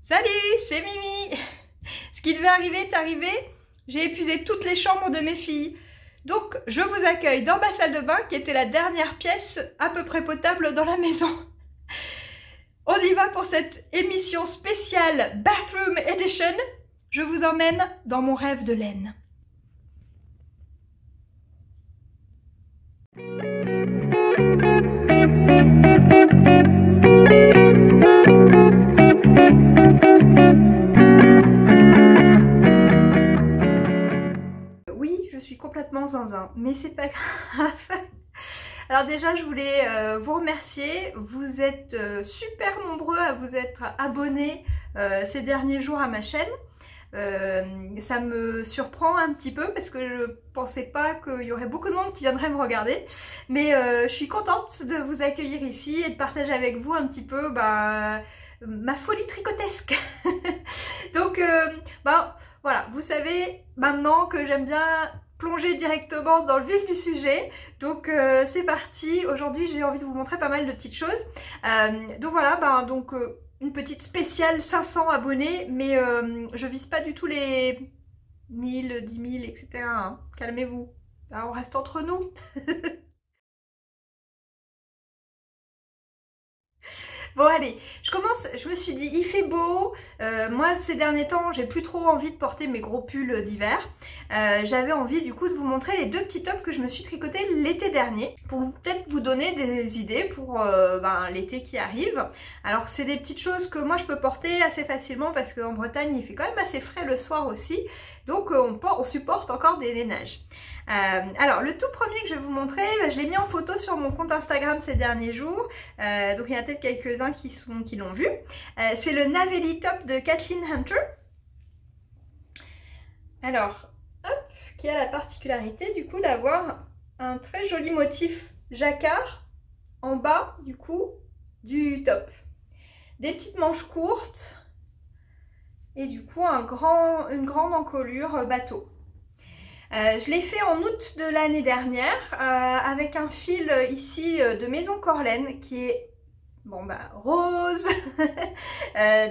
Salut, c'est Mimi. Ce qui devait arriver est arrivé. J'ai épuisé toutes les chambres de mes filles. Donc, je vous accueille dans ma salle de bain qui était la dernière pièce à peu près potable dans la maison. On y va pour cette émission spéciale Bathroom Edition. Je vous emmène dans mon rêve de laine. Oui, je suis complètement zinzin, mais c'est pas grave. Alors déjà, je voulais vous remercier. Vous êtes super nombreux à vous être abonnés ces derniers jours à ma chaîne. Ça me surprend un petit peu parce que je pensais pas qu'il y aurait beaucoup de monde qui viendrait me regarder. Mais je suis contente de vous accueillir ici et de partager avec vous un petit peu ma folie tricotesque. Donc voilà, vous savez maintenant que j'aime bien plonger directement dans le vif du sujet. Donc c'est parti. Aujourd'hui j'ai envie de vous montrer pas mal de petites choses. Donc voilà, une petite spéciale 500 abonnés, mais je vise pas du tout les 1000, 10 000, etc. hein. Calmez-vous. On reste entre nous. Bon allez, je commence, je me suis dit il fait beau, moi ces derniers temps j'ai plus trop envie de porter mes gros pulls d'hiver, j'avais envie du coup de vous montrer les deux petits tops que je me suis tricotés l'été dernier pour peut-être vous donner des idées pour l'été qui arrive. Alors c'est des petites choses que moi je peux porter assez facilement parce qu'en Bretagne il fait quand même assez frais le soir aussi, donc on supporte encore des lainages. Alors le tout premier que je vais vous montrer, je l'ai mis en photo sur mon compte Instagram ces derniers jours, donc il y en a peut-être quelques-uns qui l'ont vu. C'est le Navelli Top de Kathleen Hunter. Alors, hop, qui a la particularité du coup d'avoir un très joli motif jacquard en bas du coup du top. Des petites manches courtes et du coup une grande encolure bateau. Je l'ai fait en août de l'année dernière avec un fil ici de Maison Corlaine qui est rose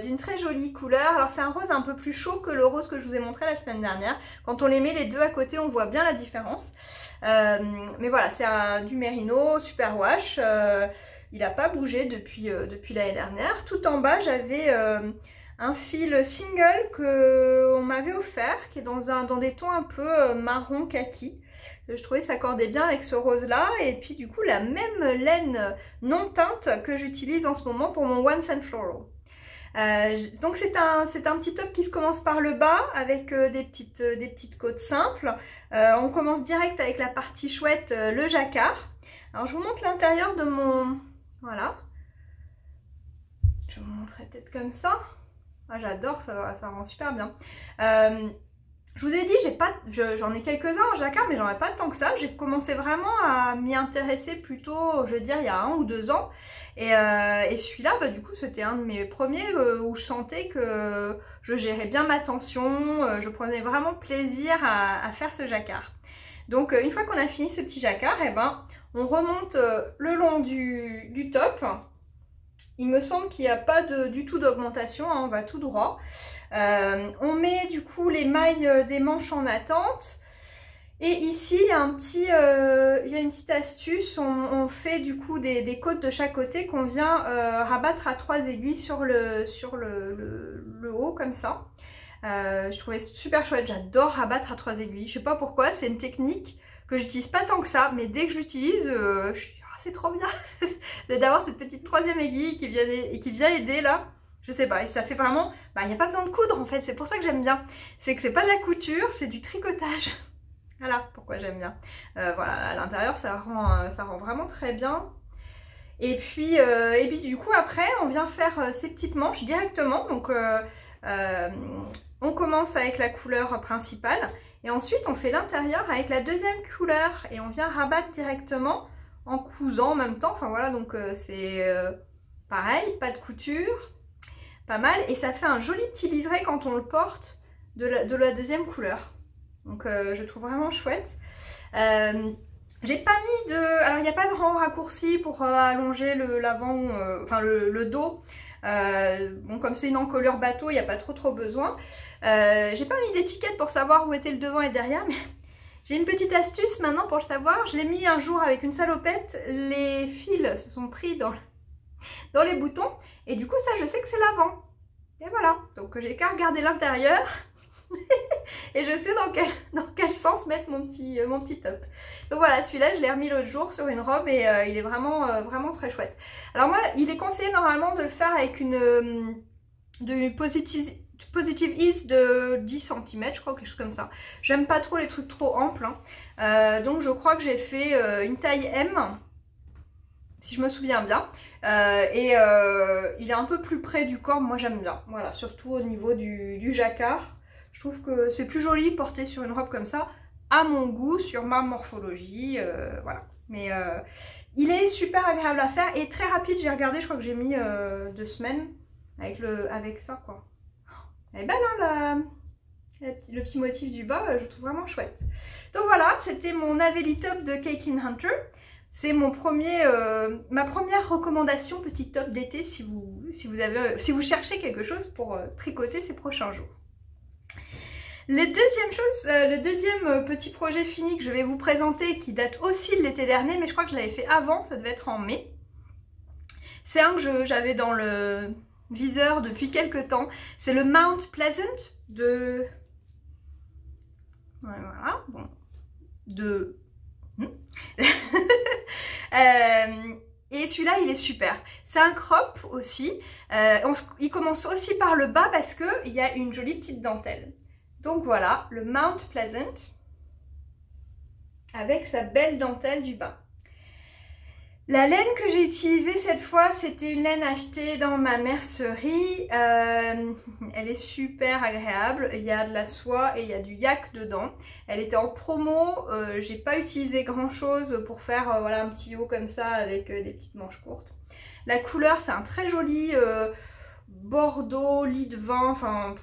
d'une très jolie couleur. Alors c'est un rose un peu plus chaud que le rose que je vous ai montré la semaine dernière. Quand on les met les deux à côté on voit bien la différence. Mais voilà, c'est du Merino super wash. Il n'a pas bougé depuis l'année dernière. Tout en bas j'avais un fil single qu'on m'avait offert qui est dans des tons un peu marron kaki. Je trouvais que ça accordait bien avec ce rose là, et puis du coup la même laine non teinte que j'utilise en ce moment pour mon Once and Floral. Donc c'est un petit top qui se commence par le bas avec des petites côtes simples. On commence direct avec la partie chouette, le jacquard. Alors je vous montre l'intérieur de mon... Voilà. Je vais vous montrer peut-être comme ça. Ah, j'adore, ça rend super bien. Je vous ai dit, j'en ai quelques-uns en jacquard, mais j'en ai pas tant que ça. J'ai commencé vraiment à m'y intéresser plutôt, je veux dire, il y a 1 ou 2 ans. Et celui-là, du coup, c'était un de mes premiers où je sentais que je gérais bien ma tension. Je prenais vraiment plaisir à faire ce jacquard. Donc, une fois qu'on a fini ce petit jacquard, on remonte le long du top. Il me semble qu'il n'y a pas du tout d'augmentation, hein, on va tout droit. On met du coup les mailles des manches en attente. Et ici, il y a une petite astuce, on fait du coup des côtes de chaque côté qu'on vient rabattre à 3 aiguilles sur le haut comme ça. Je trouvais super chouette, j'adore rabattre à 3 aiguilles. Je sais pas pourquoi, c'est une technique que j'utilise pas tant que ça, mais dès que je l'utilise, c'est trop bien d'avoir cette petite 3e aiguille qui vient aider là. Je sais pas, et ça fait vraiment... il n'y a pas besoin de coudre en fait, c'est pour ça que j'aime bien. C'est que c'est pas de la couture, c'est du tricotage. Voilà pourquoi j'aime bien. Voilà, à l'intérieur ça rend vraiment très bien. Et puis du coup après on vient faire ces petites manches directement. Donc on commence avec la couleur principale. Et ensuite on fait l'intérieur avec la 2e couleur. Et on vient rabattre directement en cousant en même temps. Enfin voilà, donc c'est pareil, pas de couture. Pas mal, et ça fait un joli petit liseré quand on le porte de la 2e couleur. Donc je trouve vraiment chouette. J'ai pas mis alors il n'y a pas de grand raccourci pour allonger l'avant, le dos. Bon, comme c'est une encolure bateau, il n'y a pas trop besoin. J'ai pas mis d'étiquette pour savoir où était le devant et derrière, mais j'ai une petite astuce maintenant pour le savoir. Je l'ai mis un jour avec une salopette, les fils se sont pris dans les boutons et du coup ça je sais que c'est l'avant. Et voilà, donc j'ai qu'à regarder l'intérieur et je sais dans quel sens mettre mon petit top. Donc voilà, celui-là je l'ai remis l'autre jour sur une robe et il est vraiment très chouette. Alors moi, il est conseillé normalement de le faire avec une Positive Ease de 10 cm, je crois, ou quelque chose comme ça. J'aime pas trop les trucs trop amples, hein. Donc je crois que j'ai fait une taille M, si je me souviens bien. Il est un peu plus près du corps, moi j'aime bien. Voilà, surtout au niveau du jacquard. Je trouve que c'est plus joli porté sur une robe comme ça, à mon goût, sur ma morphologie, voilà. Mais il est super agréable à faire et très rapide, j'ai regardé, je crois que j'ai mis 2 semaines avec ça, quoi. Elle est belle, hein, le petit motif du bas, je trouve vraiment chouette. Donc voilà, c'était mon Avélie top de Cakein Hunter. C'est ma première recommandation petit top d'été si vous cherchez quelque chose pour tricoter ces prochains jours. Le deuxième petit projet fini que je vais vous présenter, qui date aussi de l'été dernier, mais je crois que je l'avais fait avant, ça devait être en mai. C'est un que j'avais dans le viseur depuis quelques temps. C'est le Mount Pleasant de... Voilà, bon. Et celui-là, il est super. C'est un crop aussi. Il commence aussi par le bas parce qu'il y a une jolie petite dentelle. Donc voilà, le Mount Pleasant avec sa belle dentelle du bas. La laine que j'ai utilisée cette fois, c'était une laine achetée dans ma mercerie. Elle est super agréable. Il y a de la soie et il y a du yak dedans. Elle était en promo. J'ai pas utilisé grand chose pour faire voilà, un petit haut comme ça avec des petites manches courtes. La couleur, c'est un très joli bordeaux, lit de vin. Enfin,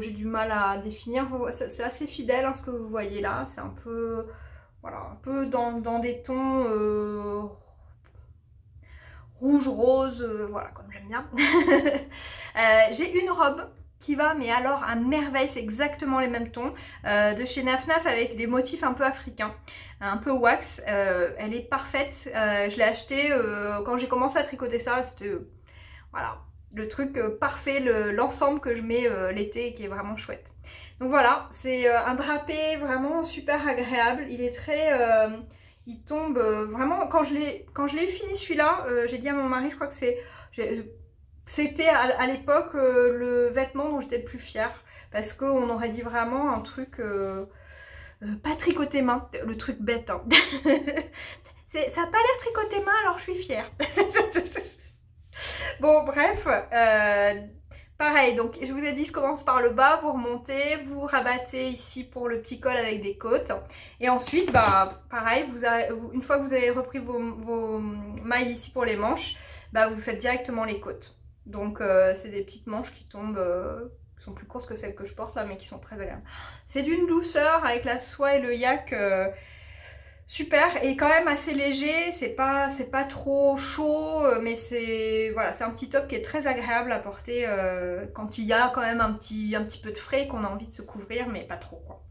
j'ai du mal à définir. C'est assez fidèle hein, ce que vous voyez là. C'est un peu... Voilà, un peu dans des tons rouge, rose, voilà, comme j'aime bien. J'ai une robe qui va, mais alors à merveille, c'est exactement les mêmes tons, de chez Naf Naf avec des motifs un peu africains, un peu wax. Elle est parfaite, je l'ai achetée quand j'ai commencé à tricoter ça, c'était voilà, le truc parfait, l'ensemble que je mets l'été et qui est vraiment chouette. Donc voilà, c'est un drapé vraiment super agréable. Il est très... il tombe vraiment... Quand je l'ai fini celui-là, j'ai dit à mon mari, je crois que c'était à l'époque le vêtement dont j'étais le plus fière. Parce qu'on aurait dit vraiment un truc... pas tricoté main, le truc bête. Hein. Ça n'a pas l'air tricoté main, alors je suis fière. Bon, bref... Pareil, donc je vous ai dit, je commence par le bas, vous remontez, vous rabattez ici pour le petit col avec des côtes. Et ensuite, bah, pareil, une fois que vous avez repris vos mailles ici pour les manches, bah, vous faites directement les côtes. Donc c'est des petites manches qui tombent, qui sont plus courtes que celles que je porte là, mais qui sont très agréables. C'est d'une douceur avec la soie et le yak. Super, et quand même assez léger, c'est pas trop chaud, mais c'est voilà, c'est un petit top qui est très agréable à porter quand il y a quand même un petit peu de frais, qu'on a envie de se couvrir, mais pas trop quoi.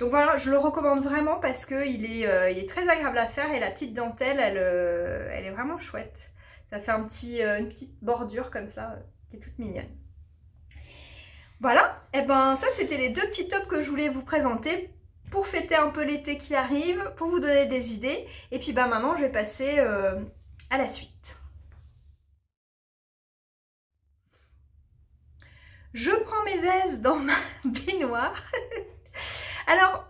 Donc voilà, je le recommande vraiment parce qu'il est très agréable à faire et la petite dentelle, elle est vraiment chouette. Ça fait une petite bordure comme ça, qui est toute mignonne. Voilà, et ben ça c'était les deux petits tops que je voulais vous présenter pour fêter un peu l'été qui arrive, pour vous donner des idées. Et puis bah maintenant je vais passer à la suite. Je prends mes aises dans ma baignoire. Alors,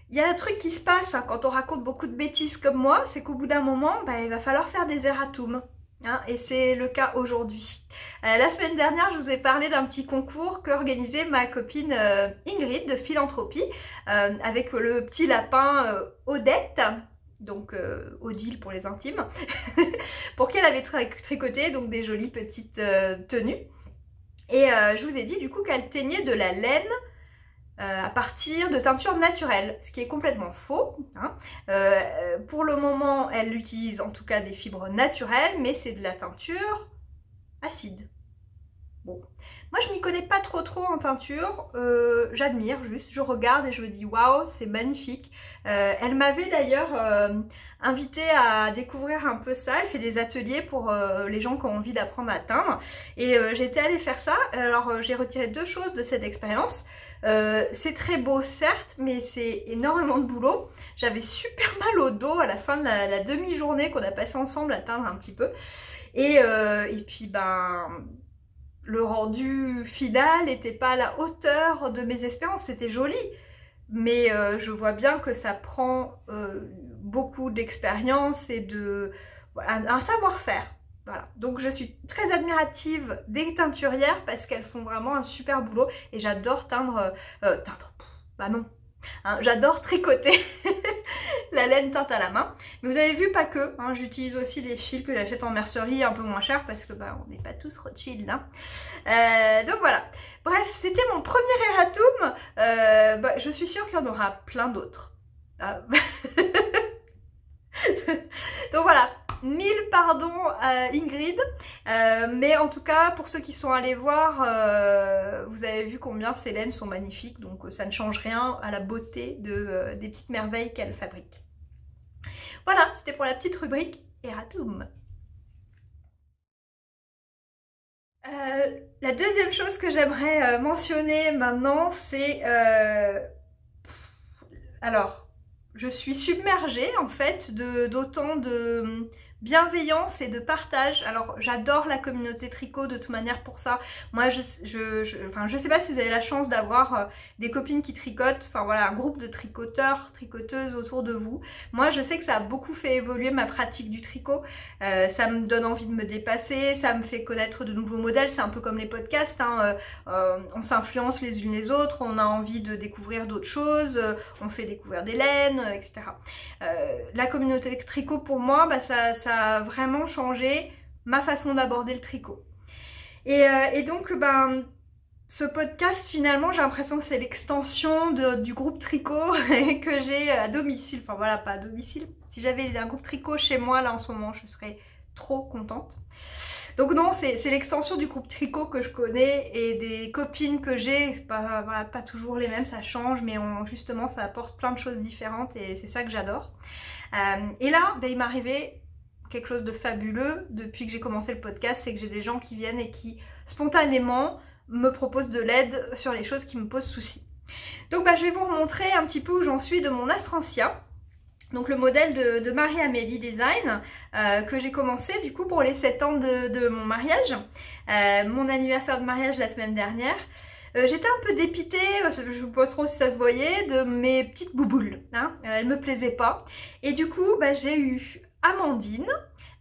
il y a un truc qui se passe hein, quand on raconte beaucoup de bêtises comme moi, c'est qu'au bout d'un moment, bah, il va falloir faire des erratums. Hein, et c'est le cas aujourd'hui. La semaine dernière, je vous ai parlé d'un petit concours qu'organisait ma copine Ingrid de Philanthropie avec le petit lapin Odette, donc Odile pour les intimes, pour qui elle avait tricoté donc des jolies petites tenues. Et je vous ai dit du coup qu'elle teignait de la laine à partir de teinture naturelle, ce qui est complètement faux. Hein. Pour le moment, elle utilise en tout cas des fibres naturelles, mais c'est de la teinture acide. Bon, moi je m'y connais pas trop en teinture, j'admire juste, je regarde et je me dis waouh, c'est magnifique. Elle m'avait d'ailleurs invitée à découvrir un peu ça, elle fait des ateliers pour les gens qui ont envie d'apprendre à teindre et j'étais allée faire ça. Alors j'ai retiré deux choses de cette expérience. C'est très beau certes, mais c'est énormément de boulot. J'avais super mal au dos à la fin de la demi-journée qu'on a passé ensemble à teindre un petit peu et puis ben... le rendu final n'était pas à la hauteur de mes espérances, c'était joli, mais je vois bien que ça prend beaucoup d'expérience et un savoir-faire. Voilà. Donc je suis très admirative des teinturières parce qu'elles font vraiment un super boulot et j'adore teindre, bah non, hein, j'adore tricoter la laine teinte à la main. Mais vous avez vu, pas que, hein, j'utilise aussi des fils que j'achète en mercerie un peu moins cher parce que bah, on n'est pas tous Rothschild. Hein. Donc voilà. Bref, c'était mon premier erratum. Bah, je suis sûre qu'il y en aura plein d'autres. Donc voilà. 1000 pardons Ingrid, mais en tout cas pour ceux qui sont allés voir, vous avez vu combien ces laines sont magnifiques, donc ça ne change rien à la beauté des petites merveilles qu'elle fabrique. Voilà, c'était pour la petite rubrique erratum. La deuxième chose que j'aimerais mentionner maintenant, c'est alors je suis submergée en fait d'autant de bienveillance et de partage. Alors j'adore la communauté tricot de toute manière pour ça. Moi je sais pas si vous avez la chance d'avoir des copines qui tricotent, enfin voilà, un groupe de tricoteurs, tricoteuses autour de vous. Moi je sais que ça a beaucoup fait évoluer ma pratique du tricot, ça me donne envie de me dépasser, ça me fait connaître de nouveaux modèles, c'est un peu comme les podcasts, hein. On s'influence les unes les autres, on a envie de découvrir d'autres choses, on fait découvrir des laines, etc. La communauté tricot pour moi, bah, ça a vraiment changé ma façon d'aborder le tricot. Et donc, ben, ce podcast, finalement, j'ai l'impression que c'est l'extension du groupe tricot que j'ai à domicile. Enfin voilà, pas à domicile. Si j'avais un groupe tricot chez moi, là, en ce moment, je serais trop contente. Donc non, c'est l'extension du groupe tricot que je connais et des copines que j'ai. C'est pas, voilà, pas toujours les mêmes, ça change, mais justement, ça apporte plein de choses différentes et c'est ça que j'adore. Et là, ben, il m'est arrivé quelque chose de fabuleux depuis que j'ai commencé le podcast, c'est que j'ai des gens qui viennent et qui spontanément me proposent de l'aide sur les choses qui me posent souci. Donc bah, je vais vous remontrer un petit peu où j'en suis de mon Astrantia, donc le modèle de Marie-Amélie Design que j'ai commencé du coup pour les 7 ans de mon mariage, mon anniversaire de mariage la semaine dernière. J'étais un peu dépitée, je ne sais pas trop si ça se voyait, de mes petites bouboules, hein, elles me plaisaient pas. Et du coup bah, j'ai eu Amandine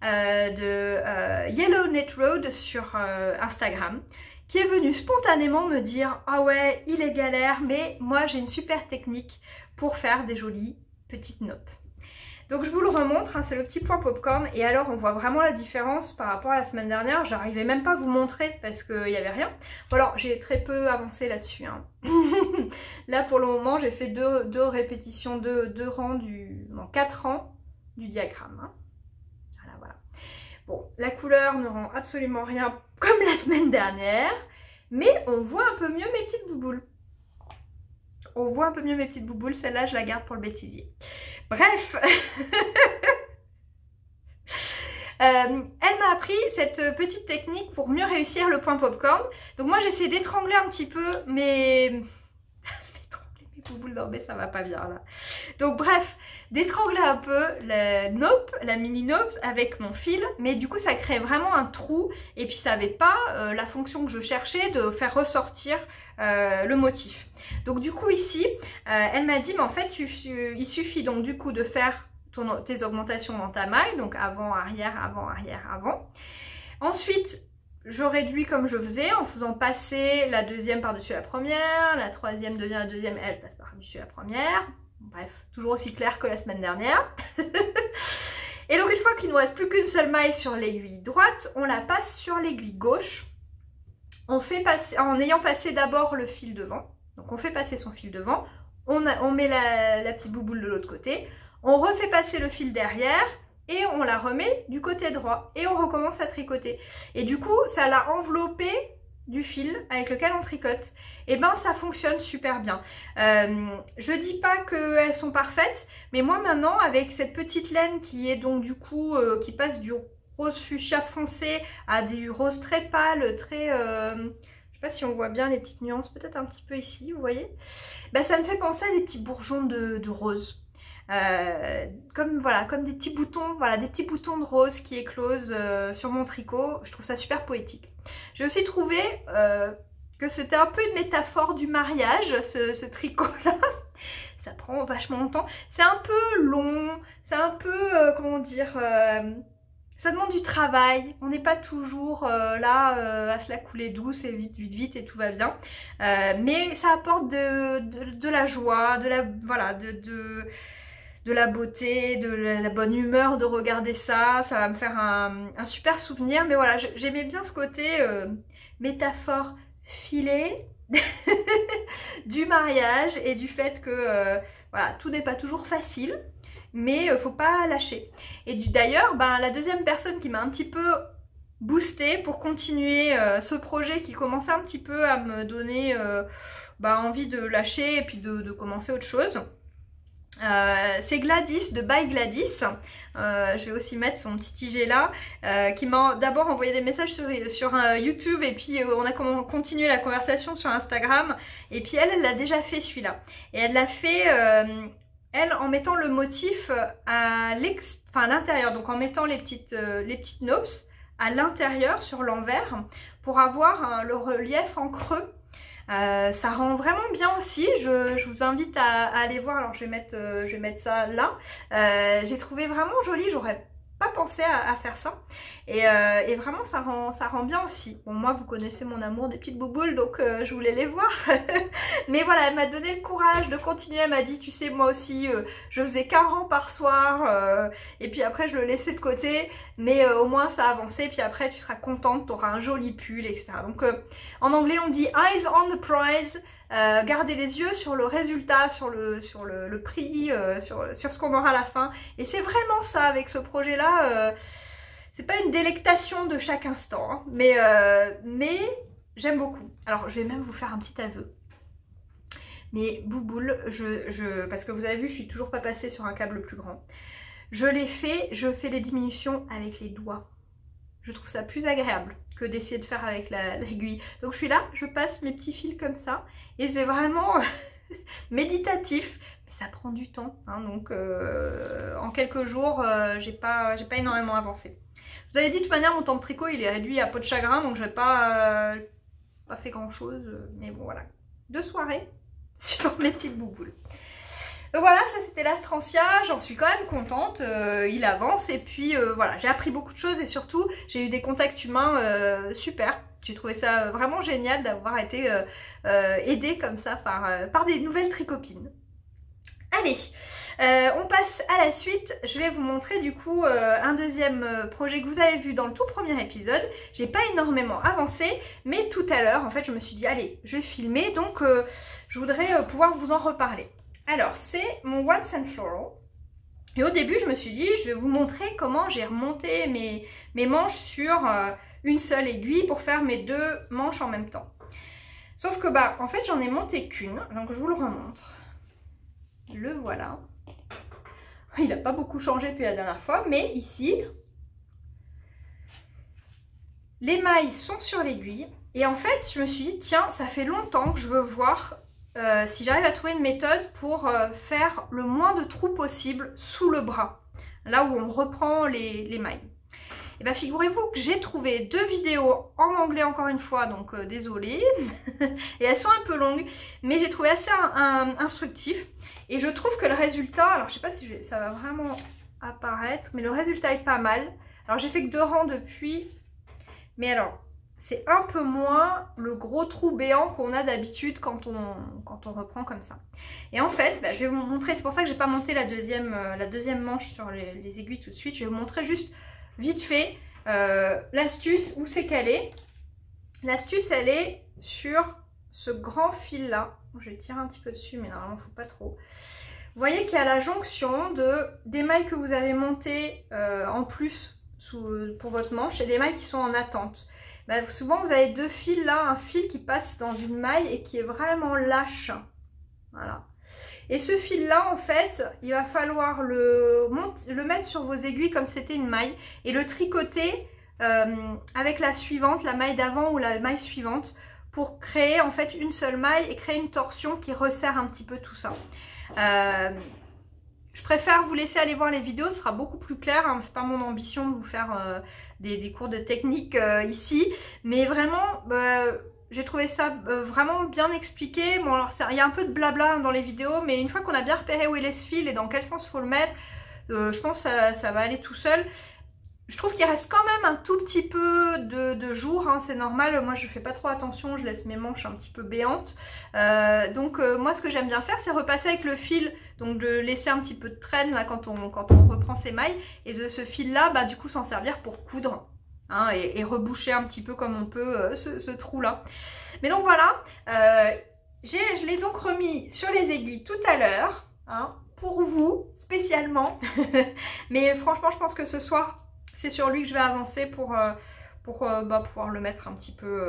de Yellow Net Road sur Instagram qui est venue spontanément me dire « Ah ouais, il est galère, mais moi j'ai une super technique pour faire des jolies petites noppes. » Donc je vous le remontre, hein, c'est le petit point popcorn et alors on voit vraiment la différence par rapport à la semaine dernière. J'arrivais même pas à vous montrer parce qu'il n'y avait rien. Bon alors j'ai très peu avancé là-dessus. Hein. Là pour le moment j'ai fait deux répétitions, deux rangs non 4 rangs du diagramme. Hein. Voilà. Bon, la couleur ne rend absolument rien comme la semaine dernière, mais on voit un peu mieux mes petites bouboules. On voit un peu mieux mes petites bouboules, celle-là je la garde pour le bêtisier. Bref, elle m'a appris cette petite technique pour mieux réussir le point popcorn. Donc moi j'essaie d'étrangler un petit peu mes bouboules d'orbée, ça va pas bien là. Donc bref, d'étrangler un peu la mini nope avec mon fil, mais du coup ça crée vraiment un trou et puis ça n'avait pas la fonction que je cherchais de faire ressortir le motif. Donc du coup ici, elle m'a dit mais en fait il suffit donc du coup de faire tes augmentations dans ta maille, donc avant, arrière, avant, arrière, avant. Ensuite, je réduis comme je faisais en faisant passer la deuxième par-dessus la première, la troisième devient la deuxième, elle passe par-dessus la première. Bref, toujours aussi clair que la semaine dernière. Et donc une fois qu'il ne nous reste plus qu'une seule maille sur l'aiguille droite, on la passe sur l'aiguille gauche. On fait passer, en ayant passé d'abord le fil devant, donc on fait passer son fil devant, on met la petite bouboule de l'autre côté, on refait passer le fil derrière et on la remet du côté droit et on recommence à tricoter. Et du coup, ça l'a enveloppé du fil avec lequel on tricote. Et ben ça fonctionne super bien. Je dis pas qu'elles sont parfaites, mais moi maintenant avec cette petite laine qui est donc du coup qui passe du rose fuchsia foncé à du rose très pâle, très je sais pas si on voit bien les petites nuances, peut-être un petit peu ici, vous voyez, ben, ça me fait penser à des petits bourgeons de rose. Comme des petits boutons, voilà, des petits boutons de rose qui éclosent sur mon tricot. Je trouve ça super poétique. J'ai aussi trouvé que c'était un peu une métaphore du mariage, ce tricot-là. Ça prend vachement longtemps. C'est un peu long, c'est un peu, comment dire, ça demande du travail. On n'est pas toujours là à se la couler douce et vite, vite, vite et tout va bien. Mais ça apporte de la joie, voilà, de la beauté, de la bonne humeur de regarder ça. Ça va me faire un super souvenir. Mais voilà, j'aimais bien ce côté métaphore filet du mariage et du fait que voilà, tout n'est pas toujours facile, mais faut pas lâcher. Et d'ailleurs, ben, la deuxième personne qui m'a un petit peu boostée pour continuer ce projet qui commençait un petit peu à me donner envie de lâcher et puis de commencer autre chose, c'est Gladys de By Gladys. Je vais aussi mettre son petit IG là, qui m'a d'abord envoyé des messages sur YouTube et puis on a continué la conversation sur Instagram. Et puis elle l'a déjà fait celui-là. Et elle l'a fait, elle, en mettant le motif à l'intérieur, donc en mettant les petites nops à l'intérieur sur l'envers pour avoir le relief en creux. Ça rend vraiment bien aussi. Je vous invite à aller voir. Alors je vais mettre ça là. J'ai trouvé vraiment joli. J'aurais pas pensé à faire ça. Et vraiment ça rend bien aussi. Bon, moi vous connaissez mon amour des petites bouboules, donc je voulais les voir. Mais voilà, elle m'a donné le courage de continuer. Elle m'a dit, tu sais, moi aussi je faisais qu'un rang par soir et puis après je le laissais de côté, mais au moins ça a avancé, puis après tu seras contente, tu auras un joli pull, etc. Donc en anglais on dit eyes on the prize. Garder les yeux sur le résultat, sur le prix, sur ce qu'on aura à la fin. Et c'est vraiment ça avec ce projet-là. C'est pas une délectation de chaque instant, hein, mais j'aime beaucoup. Alors je vais même vous faire un petit aveu. Mais bouboule, parce que vous avez vu, je suis toujours pas passée sur un câble plus grand. Je fais les diminutions avec les doigts. Je trouve ça plus agréable que d'essayer de faire avec l'aiguille. Donc je suis là, je passe mes petits fils comme ça. Et c'est vraiment méditatif. Mais ça prend du temps. Hein, donc en quelques jours, j'ai pas énormément avancé. Vous avez dit de toute manière, mon temps de tricot, il est réduit à peau de chagrin. Donc je n'ai pas fait grand chose. Mais bon, voilà. 2 soirées sur mes petites bouboules. Donc voilà, ça c'était l'Astrantia, j'en suis quand même contente, il avance et puis voilà, j'ai appris beaucoup de choses et surtout j'ai eu des contacts humains super. J'ai trouvé ça vraiment génial d'avoir été aidée comme ça par des nouvelles tricopines. Allez, on passe à la suite. Je vais vous montrer du coup un deuxième projet que vous avez vu dans le tout premier épisode. J'ai pas énormément avancé, mais tout à l'heure en fait je me suis dit allez, je vais filmer, donc je voudrais pouvoir vous en reparler. Alors, c'est mon Once and Floral. Et au début, je me suis dit, je vais vous montrer comment j'ai remonté mes manches sur une seule aiguille pour faire mes 2 manches en même temps. Sauf que, en fait, j'en ai monté qu'une. Donc, je vous le remontre. Le voilà. Il n'a pas beaucoup changé depuis la dernière fois. Mais ici, les mailles sont sur l'aiguille. Et en fait, je me suis dit, tiens, ça fait longtemps que je veux voir... si j'arrive à trouver une méthode pour faire le moins de trous possible sous le bras, là où on reprend les mailles. Et bien figurez-vous que j'ai trouvé 2 vidéos en anglais encore une fois, donc désolée, et elles sont un peu longues, mais j'ai trouvé assez instructif, et je trouve que le résultat, alors je sais pas si ça va vraiment apparaître, mais le résultat est pas mal. Alors j'ai fait que 2 rangs depuis, mais alors... c'est un peu moins le gros trou béant qu'on a d'habitude quand on reprend comme ça. Et en fait, je vais vous montrer, c'est pour ça que j'ai pas monté la deuxième manche sur les aiguilles tout de suite. Je vais vous montrer juste vite fait l'astuce, où c'est qu'elle est. L'astuce, elle est sur ce grand fil là. Je vais tirer un petit peu dessus, mais normalement il ne faut pas trop. vous voyez qu'il y a la jonction des mailles que vous avez montées en plus pour votre manche et des mailles qui sont en attente. Ben, souvent vous avez deux fils là, un fil qui passe dans une maille et qui est vraiment lâche. Voilà. Et ce fil là en fait, il va falloir le mettre sur vos aiguilles comme c'était une maille et le tricoter avec la suivante, la maille d'avant ou la maille suivante pour créer en fait une seule maille et créer une torsion qui resserre un petit peu tout ça. Je préfère vous laisser aller voir les vidéos, ce sera beaucoup plus clair, hein. C'est pas mon ambition de vous faire des cours de technique ici, mais vraiment j'ai trouvé ça vraiment bien expliqué. Bon alors il y a un peu de blabla dans les vidéos, mais une fois qu'on a bien repéré où est ce fil et dans quel sens il faut le mettre, je pense que ça va aller tout seul. Je trouve qu'il reste quand même un tout petit peu de jour, hein, c'est normal, moi je fais pas trop attention, je laisse mes manches un petit peu béantes. Donc moi ce que j'aime bien faire c'est repasser avec le fil, donc de laisser un petit peu de traîne là quand on reprend ses mailles, et de ce fil là du coup s'en servir pour coudre, hein, et reboucher un petit peu comme on peut ce trou là. Mais donc voilà, je l'ai donc remis sur les aiguilles tout à l'heure, hein, pour vous spécialement, mais franchement je pense que ce soir c'est sur lui que je vais avancer pour pouvoir le mettre un petit peu,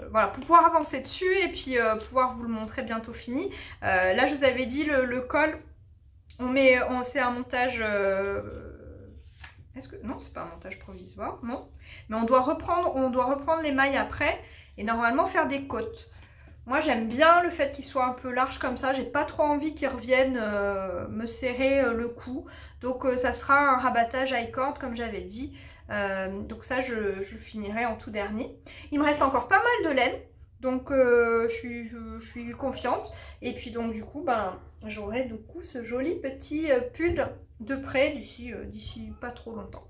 voilà, pour pouvoir avancer dessus et puis pouvoir vous le montrer bientôt fini. Là je vous avais dit le col, c'est un montage, non c'est pas un montage provisoire, non, mais on doit reprendre les mailles après et normalement faire des côtes. Moi j'aime bien le fait qu'il soit un peu large comme ça, j'ai pas trop envie qu'il revienne me serrer le cou. Donc ça sera un rabattage high cord comme j'avais dit. Donc ça je finirai en tout dernier. Il me reste encore pas mal de laine. Donc je suis confiante. Et puis donc du coup j'aurai du coup ce joli petit pull de près d'ici pas trop longtemps.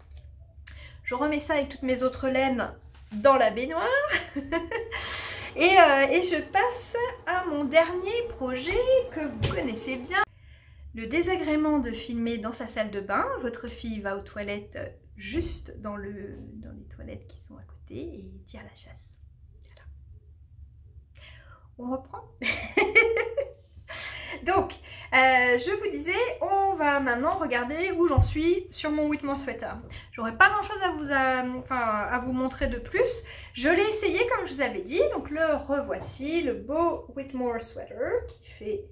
Je remets ça avec toutes mes autres laines dans la baignoire. Et je passe à mon dernier projet que vous connaissez bien. Le désagrément de filmer dans sa salle de bain. Votre fille va aux toilettes juste dans les toilettes qui sont à côté et tire la chasse. Voilà. On reprend. Donc, je vous disais, on va maintenant regarder où j'en suis sur mon Whitmore sweater. J'aurais pas grand chose à vous montrer de plus. Je l'ai essayé comme je vous avais dit. Donc le revoici, le beau Whitmore sweater qui fait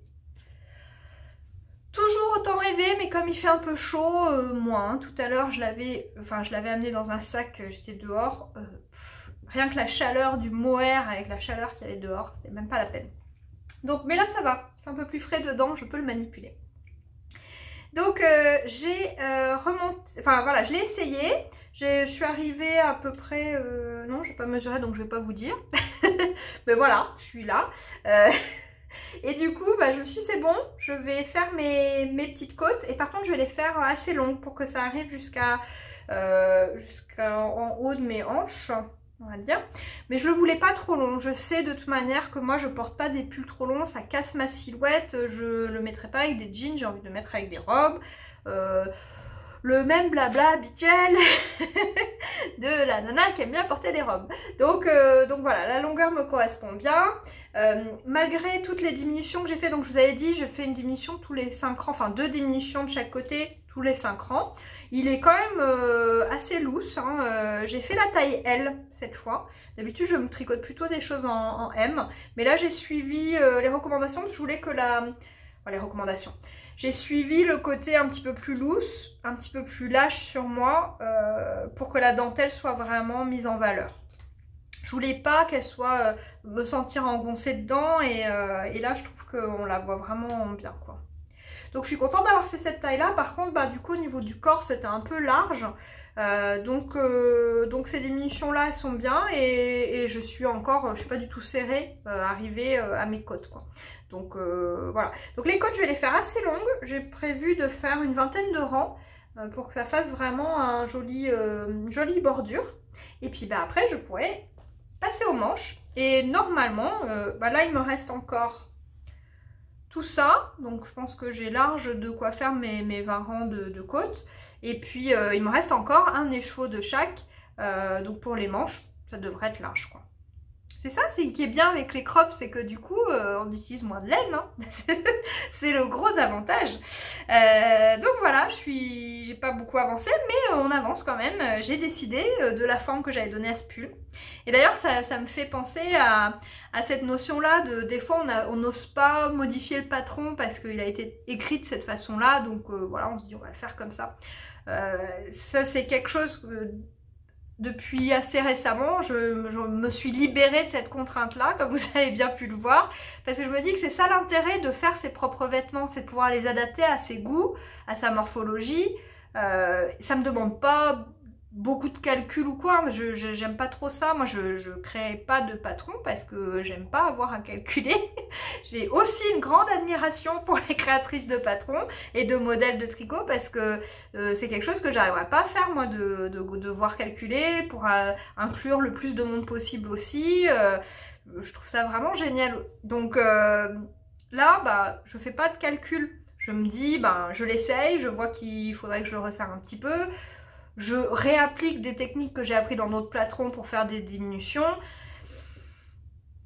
toujours autant rêver, mais comme il fait un peu chaud, moins. Tout à l'heure, je l'avais amené dans un sac, j'étais dehors. Rien que la chaleur du mohair avec la chaleur qu'il y avait dehors, c'était même pas la peine. Donc, mais là ça va, il fait un peu plus frais dedans, je peux le manipuler. Donc j'ai remonté, voilà, je l'ai essayé. Je suis arrivée à peu près, non, je n'ai pas mesuré donc je ne vais pas vous dire. Mais voilà, je suis là. Et du coup, je me suis dit c'est bon, je vais faire mes petites côtes. Et par contre, je vais les faire assez longues pour que ça arrive jusqu'en haut de mes hanches, on va dire. Mais je le voulais pas trop long. Je sais de toute manière que moi, je porte pas des pulls trop longs. Ça casse ma silhouette. Je le mettrai pas avec des jeans. J'ai envie de le mettre avec des robes. Le même blabla habituel de la nana qui aime bien porter des robes. Donc voilà, la longueur me correspond bien. Malgré toutes les diminutions que j'ai fait, donc je vous avais dit, je fais une diminution tous les 5 rangs, enfin 2 diminutions de chaque côté tous les 5 rangs. Il est quand même assez loose, hein. J'ai fait la taille L cette fois. D'habitude je me tricote plutôt des choses en M, mais là j'ai suivi les recommandations. Je voulais que les recommandations. J'ai suivi le côté un petit peu plus loose, un petit peu plus lâche sur moi, pour que la dentelle soit vraiment mise en valeur. Je voulais pas qu'elle soit me sentir engoncée dedans, et là je trouve qu'on la voit vraiment bien, quoi. Donc je suis contente d'avoir fait cette taille là. Par contre du coup au niveau du corps c'était un peu large, donc ces diminutions là elles sont bien, et je suis pas du tout serrée, arrivée à mes côtes, quoi. Donc voilà, donc les côtes je vais les faire assez longues. J'ai prévu de faire une vingtaine de rangs pour que ça fasse vraiment un jolie bordure. Et puis après je pourrais passer aux manches, et normalement là il me reste encore tout ça, donc je pense que j'ai large de quoi faire mes 20 rangs de côtes. Et puis il me reste encore un écheveau de chaque, donc pour les manches ça devrait être large, quoi. c'est ça, c'est qui est bien avec les crops, c'est que du coup, on utilise moins de laine, hein. C'est le gros avantage. Donc voilà, j'ai pas beaucoup avancé, mais on avance quand même. J'ai décidé de la forme que j'avais donnée à ce pull. Et d'ailleurs, ça me fait penser à cette notion-là de des fois, on n'ose pas modifier le patron parce qu'il a été écrit de cette façon-là. Donc voilà, on se dit on va le faire comme ça. Ça, c'est quelque chose... Depuis assez récemment, je me suis libérée de cette contrainte-là, comme vous avez bien pu le voir, parce que je me dis que c'est ça l'intérêt de faire ses propres vêtements, c'est de pouvoir les adapter à ses goûts, à sa morphologie. Ça me demande pas beaucoup de calculs ou quoi, mais j'aime pas trop ça. Moi, je crée pas de patron parce que j'aime pas avoir à calculer. J'ai aussi une grande admiration pour les créatrices de patrons et de modèles de tricot parce que c'est quelque chose que j'arriverais pas à faire, moi, de devoir calculer pour inclure le plus de monde possible aussi. Je trouve ça vraiment génial. Donc là, bah, je fais pas de calcul. Je me dis, ben, je l'essaye, je vois qu'il faudrait que je le resserre un petit peu. Je réapplique des techniques que j'ai appris dans d'autres patrons pour faire des diminutions.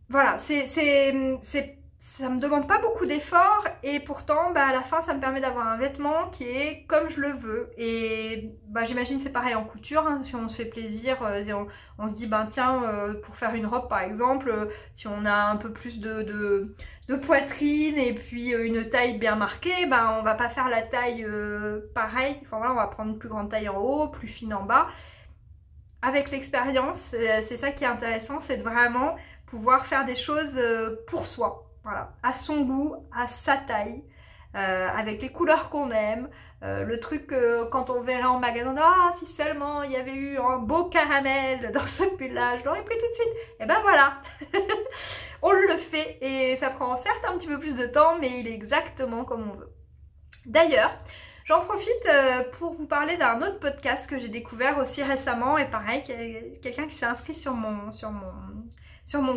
Voilà, ça me demande pas beaucoup d'efforts et pourtant bah, à la fin ça me permet d'avoir un vêtement qui est comme je le veux. Et bah, j'imagine c'est pareil en couture, hein, si on se fait plaisir, on se dit ben tiens pour faire une robe par exemple, si on a un peu plus de poitrine et puis une taille bien marquée, ben on va pas faire la taille pareille, enfin voilà, on va prendre une plus grande taille en haut, plus fine en bas. Avec l'expérience, c'est ça qui est intéressant, c'est de vraiment pouvoir faire des choses pour soi, voilà, à son goût, à sa taille, avec les couleurs qu'on aime, le truc quand on verrait en magasin, ah si seulement il y avait eu un beau caramel dans ce pull-là, je l'aurais pris tout de suite, et ben voilà. On le fait et ça prend certes un petit peu plus de temps, mais il est exactement comme on veut. D'ailleurs, j'en profite pour vous parler d'un autre podcast que j'ai découvert aussi récemment et pareil, quelqu'un qui s'est inscrit sur mon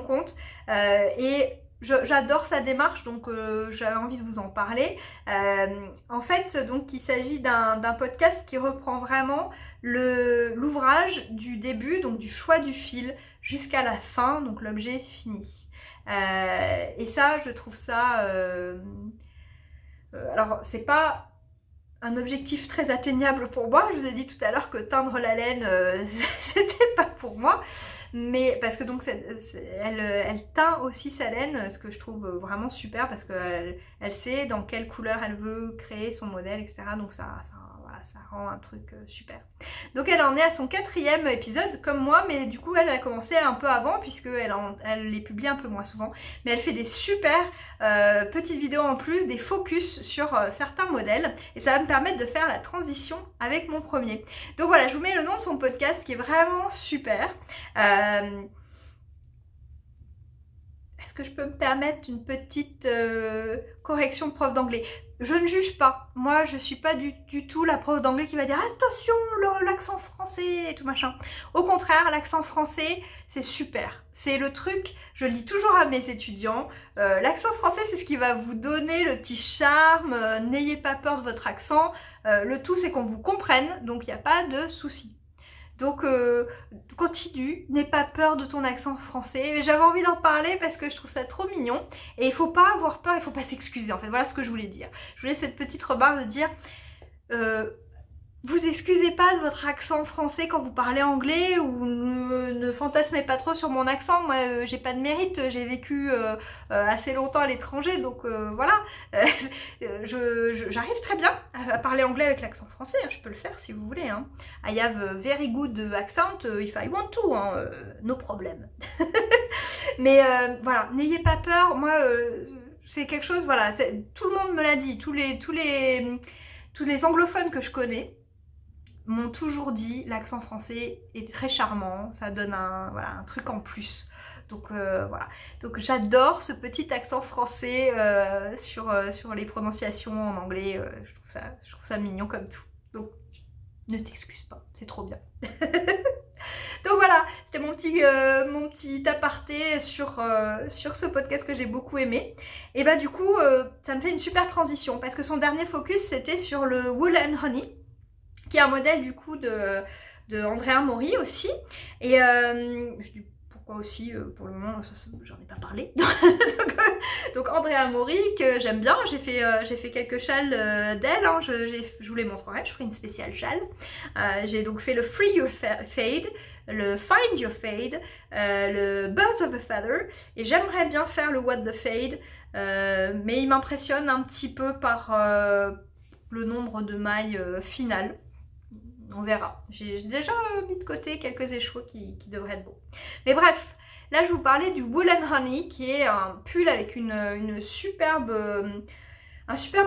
compte et j'adore sa démarche, donc j'avais envie de vous en parler. En fait, donc il s'agit d'un podcast qui reprend vraiment l'ouvrage du début, donc du choix du fil jusqu'à la fin, donc l'objet fini. Et ça, je trouve ça... alors, c'est pas un objectif très atteignable pour moi. Je vous ai dit tout à l'heure que teindre la laine, c'était pas pour moi. Mais parce que donc elle teint aussi sa laine, ce que je trouve vraiment super parce qu'elle sait dans quelle couleur elle veut créer son modèle, etc. Donc voilà, ça rend un truc super. Donc elle en est à son 4e épisode comme moi, mais du coup elle a commencé un peu avant puisqu'elle les publie un peu moins souvent. Mais elle fait des super petites vidéos en plus, des focus sur certains modèles et ça va me permettre de faire la transition avec mon premier. Donc voilà, je vous mets le nom de son podcast qui est vraiment super. Est-ce que je peux me permettre une petite correction de prof d'anglais? Je ne juge pas. Moi, je suis pas du tout la prof d'anglais qui va dire attention, l'accent français et tout machin. Au contraire, l'accent français, c'est super. C'est le truc, je le dis toujours à mes étudiants, l'accent français, c'est ce qui va vous donner le petit charme. N'ayez pas peur de votre accent. Le tout, c'est qu'on vous comprenne, donc il n'y a pas de souci. Donc continue, n'aie pas peur de ton accent français. J'avais envie d'en parler parce que je trouve ça trop mignon. Et il faut pas avoir peur, il faut pas s'excuser en fait. Voilà ce que je voulais dire. Je voulais cette petite remarque de dire vous excusez pas de votre accent français quand vous parlez anglais ou ne fantasmez pas trop sur mon accent. Moi j'ai pas de mérite, j'ai vécu assez longtemps à l'étranger, donc voilà. J'arrive très bien à parler anglais avec l'accent français, hein. Je peux le faire si vous voulez, hein. I have a very good accent if I want to, hein. No problem. Mais voilà, n'ayez pas peur. Moi c'est quelque chose, voilà, tout le monde me l'a dit, tous les anglophones que je connais m'ont toujours dit l'accent français est très charmant, ça donne un truc en plus. Donc voilà, donc j'adore ce petit accent français sur les prononciations en anglais, je trouve ça mignon comme tout. Donc ne t'excuse pas, c'est trop bien. Donc voilà, c'était mon petit aparté sur ce podcast que j'ai beaucoup aimé. Et bah du coup, ça me fait une super transition parce que son dernier focus c'était sur le Wool and Honey, qui est un modèle du coup de Andrea Mori aussi. Et je dis pourquoi aussi, pour le moment, j'en ai pas parlé. donc Andrea Mori, que j'aime bien, j'ai fait quelques châles d'elle, hein. Je vous les montrerai, je ferai une spéciale châle. J'ai donc fait le Free Your Fade, le Find Your Fade, le Birds of a Feather, et j'aimerais bien faire le What the Fade, mais il m'impressionne un petit peu par le nombre de mailles finales. On verra. J'ai déjà mis de côté quelques écheveaux qui devraient être beaux. Mais bref, là je vous parlais du Wool and Honey, qui est un pull avec un superbe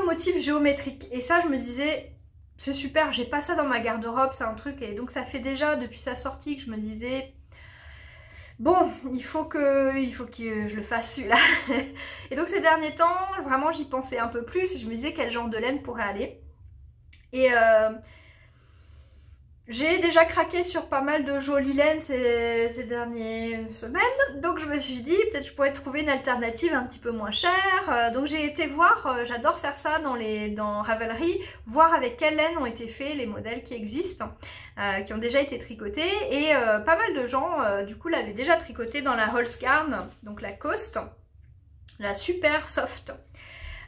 motif géométrique. Et ça, je me disais, c'est super, j'ai pas ça dans ma garde-robe, c'est un truc. Et donc ça fait déjà depuis sa sortie que je me disais, bon, il faut que je le fasse celui-là. Et donc ces derniers temps, vraiment j'y pensais un peu plus. Et je me disais quel genre de laine pourrait aller. Et j'ai déjà craqué sur pas mal de jolies laines ces dernières semaines, donc je me suis dit peut-être je pourrais trouver une alternative un petit peu moins chère. Donc j'ai été voir, j'adore faire ça dans Ravelry, voir avec quelle laine ont été faits les modèles qui existent, qui ont déjà été tricotés, et pas mal de gens du coup l'avaient déjà tricoté dans la Holzgarn, donc la Coast, la super soft.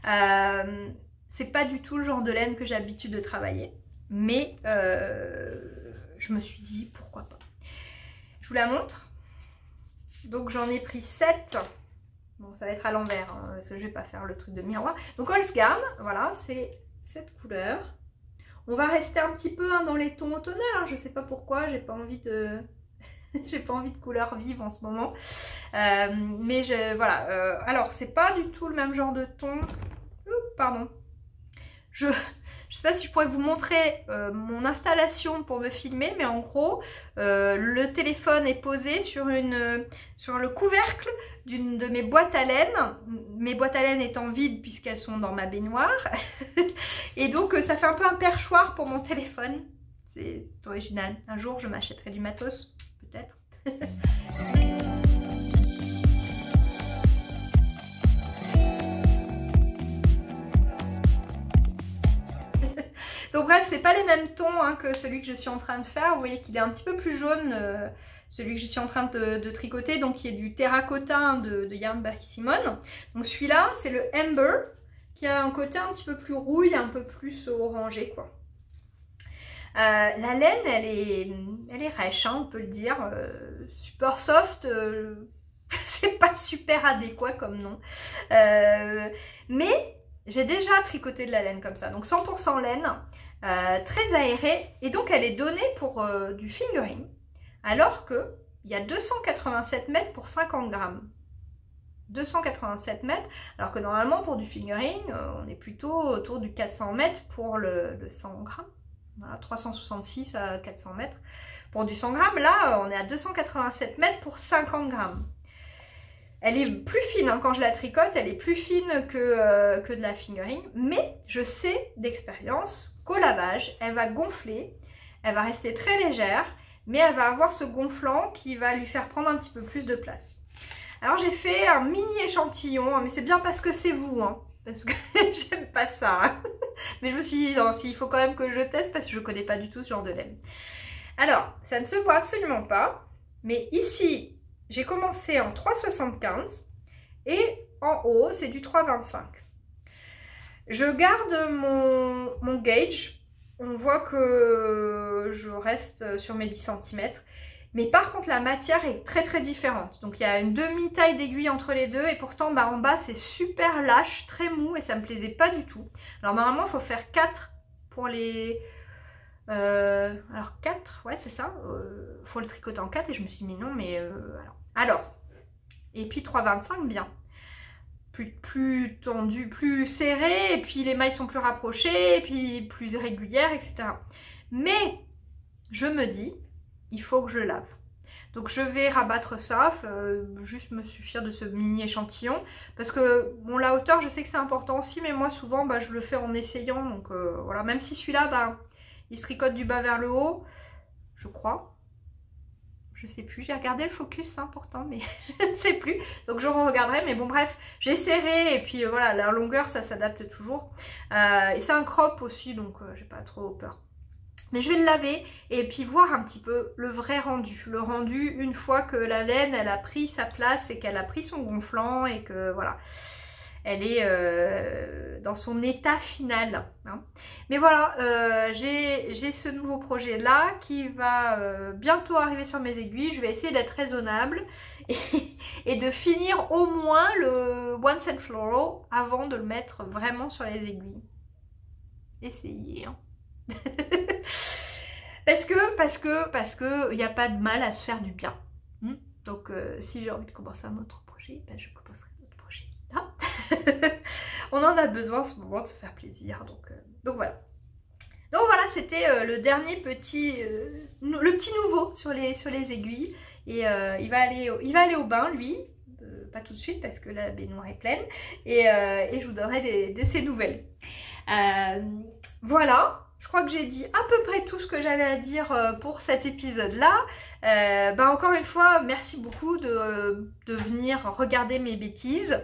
C'est pas du tout le genre de laine que j'ai l'habitude de travailler. Mais je me suis dit pourquoi pas. Je vous la montre. Donc j'en ai pris 7. Bon, ça va être à l'envers, hein, parce que je vais pas faire le truc de miroir. Donc Holzgarn, voilà, c'est cette couleur. On va rester un petit peu hein, dans les tons automnaux. Hein, je sais pas pourquoi, j'ai pas envie de j'ai pas envie de couleurs vives en ce moment. Mais voilà. Alors c'est pas du tout le même genre de ton. Pardon. Je sais pas si je pourrais vous montrer mon installation pour me filmer, mais en gros, le téléphone est posé sur le couvercle d'une de mes boîtes à laine. Mes boîtes à laine étant vides puisqu'elles sont dans ma baignoire. Et donc, ça fait un peu un perchoir pour mon téléphone. C'est original. Un jour, je m'achèterai du matos, peut-être. Donc bref, c'est pas les mêmes tons hein, que celui que je suis en train de faire. Vous voyez qu'il est un petit peu plus jaune, celui que je suis en train de tricoter, donc qui est du terracotta de Yarn by Simone. Donc celui-là, c'est le Amber, qui a un côté un petit peu plus rouille, un peu plus orangé, quoi. La laine, elle est rêche, hein, on peut le dire. Super soft, c'est pas super adéquat comme nom. Mais j'ai déjà tricoté de la laine comme ça, donc 100% laine, très aérée, et donc elle est donnée pour du fingering, alors qu'il y a 287 mètres pour 50 grammes. 287 mètres, alors que normalement pour du fingering, on est plutôt autour du 400 mètres pour le 100 grammes. Voilà, 366 à 400 mètres pour du 100 grammes. Là, on est à 287 mètres pour 50 grammes. Elle est plus fine, hein, quand je la tricote, elle est plus fine que de la fingering, mais je sais d'expérience qu'au lavage, elle va gonfler, elle va rester très légère, mais elle va avoir ce gonflant qui va lui faire prendre un petit peu plus de place. Alors j'ai fait un mini échantillon, hein, mais c'est bien parce que c'est vous, hein, parce que j'aime pas ça. Hein. Mais je me suis dit, non, il faut quand même que je teste parce que je connais pas du tout ce genre de laine. Alors, ça ne se voit absolument pas, mais ici, j'ai commencé en 3,75 et en haut, c'est du 3,25. Je garde mon gauge. On voit que je reste sur mes 10 cm. Mais par contre, la matière est très très différente. Donc il y a une demi-taille d'aiguille entre les deux. Et pourtant, bah, en bas, c'est super lâche, très mou. Et ça me plaisait pas du tout. Alors normalement, il faut faire 4 pour les... alors 4, ouais c'est ça. Faut le tricoter en 4 et je me suis dit non mais... Alors, et puis 3,25 bien. Plus tendu, plus serré, et puis les mailles sont plus rapprochées, et puis plus régulières, etc. Mais je me dis, il faut que je lave. Donc je vais rabattre ça, juste me suffire de ce mini échantillon. Parce que bon, la hauteur, je sais que c'est important aussi, mais moi souvent bah, je le fais en essayant. Donc voilà, même si celui-là, bah, il se tricote du bas vers le haut, je crois. Je sais plus, j'ai regardé le focus hein, pourtant, mais je ne sais plus. Donc je regarderai, mais bon bref, j'ai serré et puis voilà, la longueur ça s'adapte toujours. Et c'est un crop aussi, donc j'ai pas trop peur. Mais je vais le laver et puis voir un petit peu le vrai rendu. Le rendu une fois que la laine elle a pris sa place et qu'elle a pris son gonflant et que voilà, elle est dans son état final. Hein. Mais voilà, j'ai ce nouveau projet là qui va bientôt arriver sur mes aiguilles. Je vais essayer d'être raisonnable et de finir au moins le Once and Floral avant de le mettre vraiment sur les aiguilles. Essayez. Hein. parce que il n'y a pas de mal à se faire du bien. Donc si j'ai envie de commencer un autre projet, ben, je commencerai un autre projet. Hein. On en a besoin en ce moment de se faire plaisir. Donc voilà. Donc voilà, c'était le dernier petit, le petit nouveau sur les aiguilles. Et il va aller au bain lui. Pas tout de suite parce que la baignoire est pleine. Et je vous donnerai de ses nouvelles. Voilà. Je crois que j'ai dit à peu près tout ce que j'avais à dire pour cet épisode-là. Encore une fois, merci beaucoup de venir regarder mes bêtises.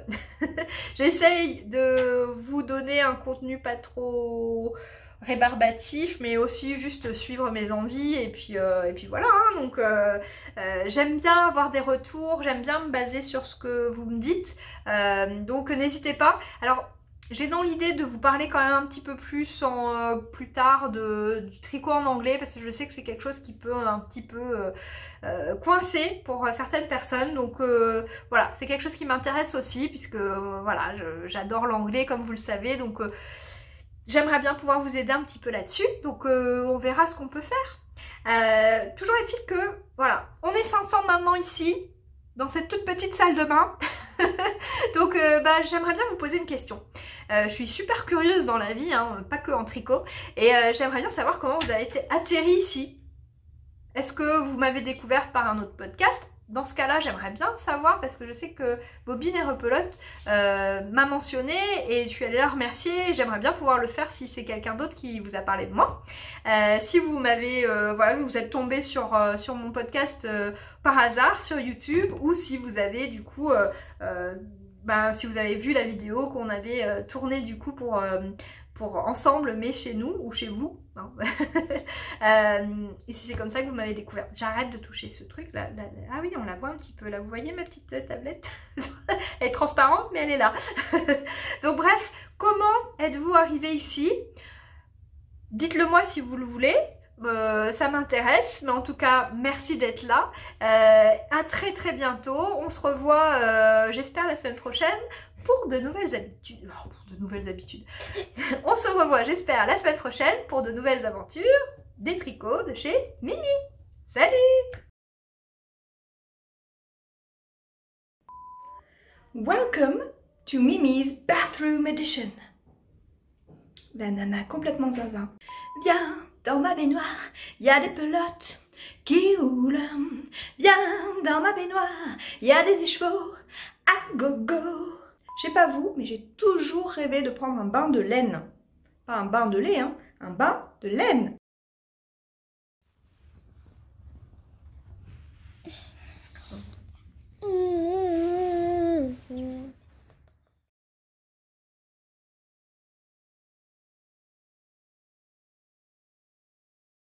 J'essaye de vous donner un contenu pas trop rébarbatif, mais aussi juste suivre mes envies et puis voilà. Hein, donc j'aime bien avoir des retours, j'aime bien me baser sur ce que vous me dites. Donc n'hésitez pas. Alors j'ai dans l'idée de vous parler quand même un petit peu plus plus tard du tricot en anglais parce que je sais que c'est quelque chose qui peut un petit peu coincer pour certaines personnes. Donc voilà, c'est quelque chose qui m'intéresse aussi puisque voilà, j'adore l'anglais comme vous le savez. Donc j'aimerais bien pouvoir vous aider un petit peu là-dessus. Donc on verra ce qu'on peut faire. Toujours est-il que voilà, on est 500 maintenant ici dans cette toute petite salle de bain. Donc j'aimerais bien vous poser une question. Je suis super curieuse dans la vie, hein, pas que en tricot, et j'aimerais bien savoir comment vous avez été atterri ici. Est-ce que vous m'avez découverte par un autre podcast? Dans ce cas-là, j'aimerais bien savoir parce que je sais que Bobine et Repelote m'a mentionné et je suis allée la remercier. J'aimerais bien pouvoir le faire si c'est quelqu'un d'autre qui vous a parlé de moi. Si vous m'avez, voilà, vous êtes tombé sur mon podcast par hasard sur YouTube ou si vous avez du coup, si vous avez vu la vidéo qu'on avait tournée du coup pour ensemble, mais chez nous ou chez vous. Hein. Et si c'est comme ça que vous m'avez découvert. J'arrête de toucher ce truc là. Ah oui, on la voit un petit peu là. Vous voyez ma petite tablette? Elle est transparente, mais elle est là. Donc bref, comment êtes-vous arrivé ici? Dites-le moi si vous le voulez. Ça m'intéresse, mais en tout cas merci d'être là. À très très bientôt. On se revoit j'espère la semaine prochaine pour de nouvelles habitudes. Oh, pour de nouvelles habitudes. On se revoit j'espère la semaine prochaine pour de nouvelles aventures des tricots de chez Mimi. Salut! Welcome to Mimi's Bathroom Edition. La nana complètement zaza. Viens dans ma baignoire, y a des pelotes qui roulent. Viens dans ma baignoire, y a des écheveaux à gogo. Je sais pas vous, mais j'ai toujours rêvé de prendre un bain de laine. Pas un bain de lait, hein, un bain de laine.